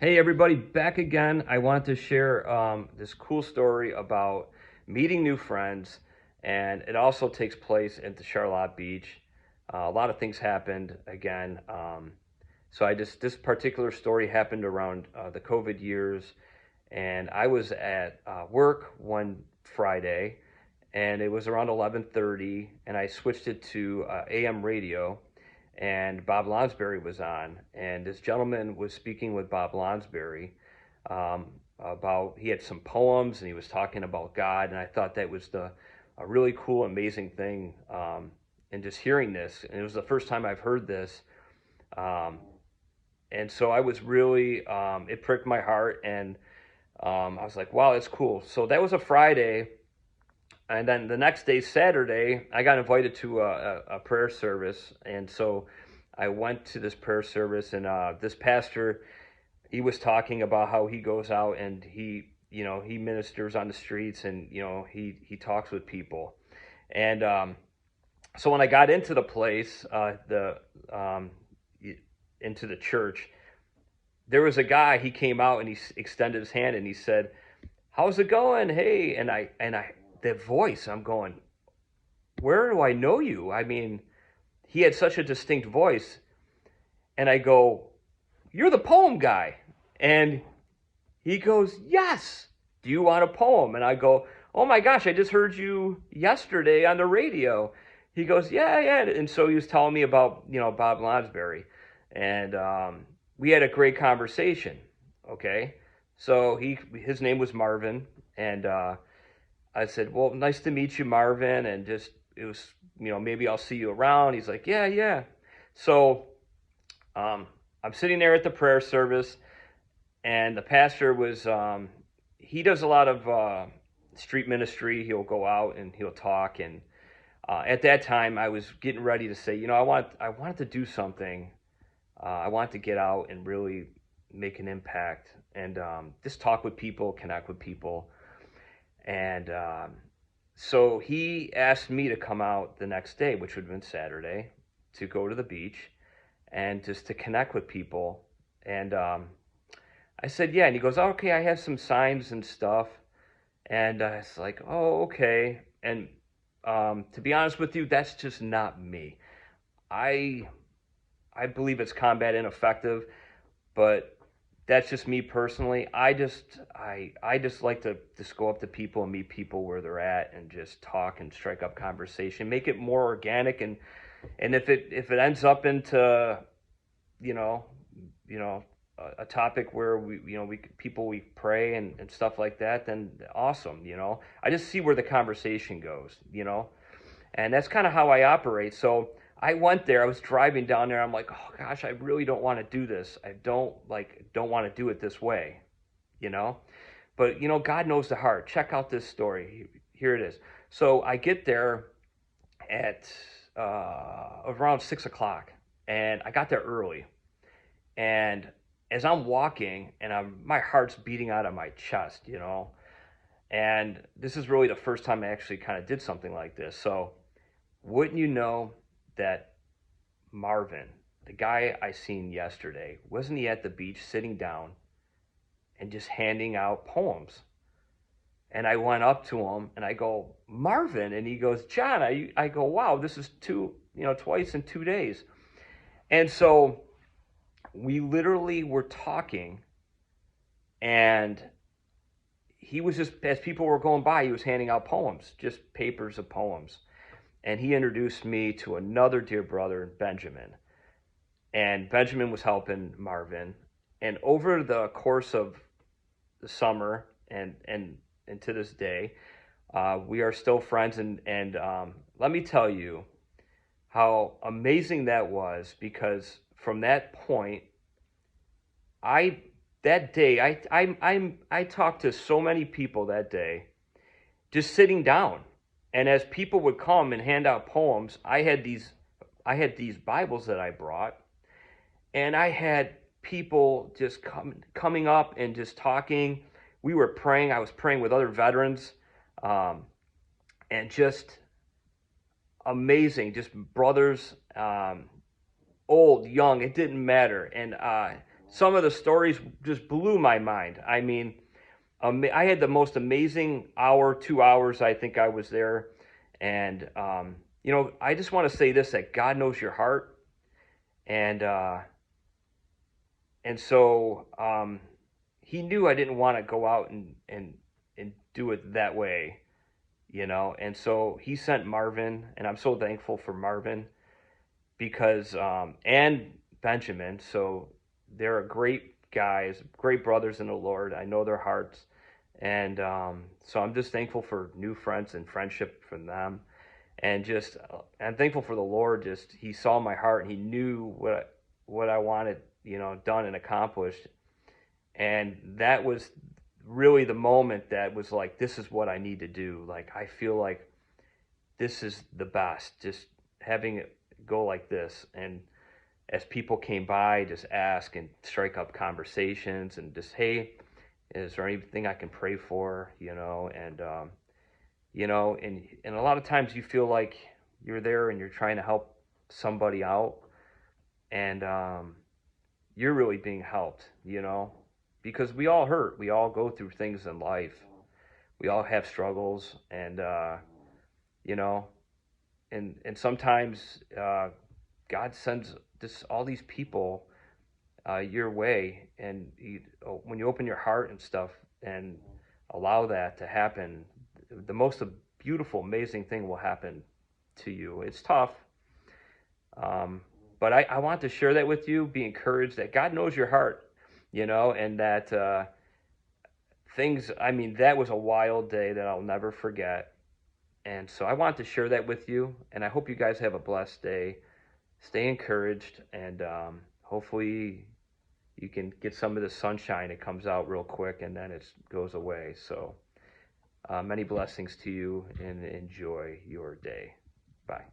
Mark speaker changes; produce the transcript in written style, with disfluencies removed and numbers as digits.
Speaker 1: Hey everybody, back again. I want to share this cool story about meeting new friends, and it also takes place at the Charlotte Beach. A lot of things happened again. This particular story happened around the COVID years, and I was at work one Friday, and it was around 11:30, and I switched it to AM radio, and Bob Lonsberry was on, and this gentleman was speaking with Bob Lonsberry about he had some poems, and he was talking about God, and I thought that was a really cool, amazing thing. And just hearing this, and it was the first time I've heard this. Um, and so I was really, it pricked my heart, and I was like, wow, that's cool. So that was a Friday. And then the next day, Saturday, I got invited to a prayer service. And so I went to this prayer service, and this pastor, he was talking about how he goes out and he ministers on the streets, and, he talks with people. And so when I got into the place, um, into the church, there was a guy. He came out and he extended his hand and he said, "How's it going? Hey." And I that voice, I'm going, "Where do I know you?" I mean, he had such a distinct voice. And I go, "You're the poem guy." And he goes, "Yes. Do you want a poem?" And I go, "Oh my gosh, I just heard you yesterday on the radio." He goes, "Yeah, yeah." And so he was telling me about, Bob Lonsberry. And we had a great conversation. Okay. So his name was Marvin. And I said, "Well, nice to meet you, Marvin." And just, it was, maybe I'll see you around. He's like, "Yeah, yeah." So um, I'm sitting there at the prayer service, and the pastor was, he does a lot of street ministry. He'll go out and he'll talk. And at that time, I was getting ready to say, I wanted to do something. I wanted to get out and really make an impact, and just talk with people, connect with people. And so he asked me to come out the next day, which would have been Saturday, to go to the beach and just to connect with people. And I said, "Yeah." And he goes, "Oh, okay, I have some signs and stuff." And it's like, "Oh, okay." And to be honest with you, that's just not me. I I believe it's combat ineffective, but that's just me personally. I just like to just go up to people and meet people where they're at and just talk and strike up conversation, make it more organic. And if it ends up into, you know you know a topic where we pray and stuff like that, then awesome. I just see where the conversation goes. And that's kind of how I operate. So I went there. I was driving down there. I'm like, "Oh gosh, I really don't want to do this. I don't want to do it this way, you know." But God knows the heart. Check out this story. Here it is. So I get there at around 6 o'clock, and I got there early. And as I'm walking, and my heart's beating out of my chest. And this is really the first time I actually kind of did something like this. So wouldn't you know that Marvin, the guy I seen yesterday, wasn't he at the beach sitting down and just handing out poems? And I went up to him and I go, "Marvin," and he goes, "John." I go, "Wow, this is twice in 2 days." And so we literally were talking, and he was just, as people were going by, he was handing out poems, just papers of poems. And he introduced me to another dear brother, Benjamin. And Benjamin was helping Marvin. And over the course of the summer and to this day, we are still friends. And let me tell you how amazing that was, because from that point, I that day I talked to so many people that day, just sitting down. And as people would come and hand out poems, I had these Bibles that I brought, and I had people just coming up and just talking. We were praying. I was praying with other veterans, um, and just amazing, just brothers, old, young, it didn't matter. And some of the stories just blew my mind. I mean, I had the most amazing hour, 2 hours. I think I was there, and I just want to say this: that God knows your heart, and he knew I didn't want to go out and do it that way, and so he sent Marvin, and I'm so thankful for Marvin because and Benjamin. So they're great guys, great brothers in the Lord. I know their hearts, and so I'm just thankful for new friends and friendship from them, and just I'm thankful for the Lord. Just He saw my heart, and He knew what I wanted, done and accomplished, and that was really the moment that was like, this is what I need to do. Like I feel like this is the best. Just having it go like this, and as people came by, just ask and strike up conversations, and just, hey, is there anything I can pray for? And a lot of times you feel like you're there and you're trying to help somebody out, and you're really being helped, because we all hurt, we all go through things in life, we all have struggles, and you know, and sometimes God sends all these people your way, and when you open your heart and stuff and allow that to happen, the most beautiful, amazing thing will happen to you. It's tough, but I want to share that with you. Be encouraged that God knows your heart, and that things. I mean, that was a wild day that I'll never forget. And so I want to share that with you, and I hope you guys have a blessed day. Stay encouraged, and hopefully you can get some of the sunshine. It comes out real quick, and then it goes away. So many blessings to you, and enjoy your day. Bye.